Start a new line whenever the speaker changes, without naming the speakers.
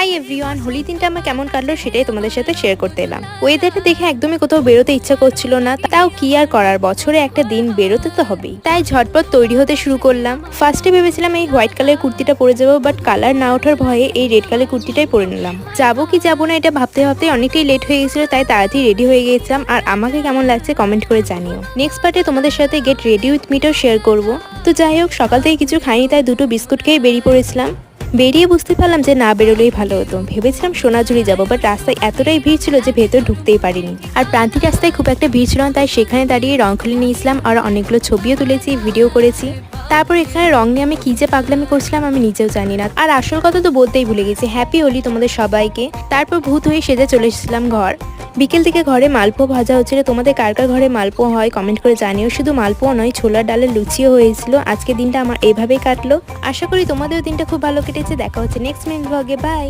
Hi everyone, Holi দিনটা আমার কেমন কাটলো সেটাই তোমাদের সাথে শেয়ার করতে এলাম। ওয়েদারটা দেখে একদমই কোথাও বেরোতে ইচ্ছা করছিল না, তাও কি আর করার, বছরে একটা দিন বেরোতে তো হবেই। তাই ঝটপট তৈরি হতে শুরু করলাম। ফার্স্টে ভেবেছিলাম এই হোয়াইট কালার কুর্তিটা পরে যাবো, বাট কালার না ওঠার ভয়ে এই রেড কালার কুর্তিটাই পরে নিলাম। যাবো কি যাবো না এটা ভাবতে ভাবতে অনেকটাই লেট হয়ে গেছিল, তাই তাড়াতাড়ি রেডি হয়ে গিয়েছিলাম। আর আমাকে কেমন লাগছে কমেন্ট করে জানিও। নেক্সট পার্টে তোমাদের সাথে গেট রেডি উইথ মিটাও শেয়ার করবো। তো যাই হোক, সকাল থেকে কিছু খাইনি, তাই দুটো বিস্কুট খেয়ে বেরিয়ে পড়েছিলাম। বেরিয়ে বুঝতে পারলাম যে না বেরোলেই ভালো হতো। ভেবেছিলাম সোনাঝুরি যাবো, বাট রাস্তায় এতটাই ভিড় ছিল যে ভেতর ঢুকতেই পারিনি। আর প্রান্তিক রাস্তায় খুব একটা ভিড় ছিল না, তাই সেখানে দাঁড়িয়ে রং খুলে নিয়েছিলাম আর অনেকগুলো ছবিও তুলেছি, ভিডিও করেছি। তারপর এখানে রং নিয়ে আমি কি যে পাগলামি করছিলাম আমি নিজেও জানি না। আর আসল কথা তো বলতেই ভুলে গেছি, হ্যাপি হোলি তোমাদের সবাইকে। তারপর ভূত হয়ে সেজে চলে এসেছিলাম ঘর। বিকেল থেকে ঘরে মালপোয়া ভাজা হচ্ছিল। তোমাদের কার কার ঘরে মালপোয়া হয় কমেন্ট করে জানিও। শুধু মালপোয়া নয়, ছোলার ডালের লুচিও হয়েছিল। আজকে দিনটা আমার এইভাবেই কাটলো। আশা করি তোমাদেরও দিনটা খুব ভালো কেটেছে। দেখা হচ্ছে নেক্সট মিনিট ব্লগে। বাই।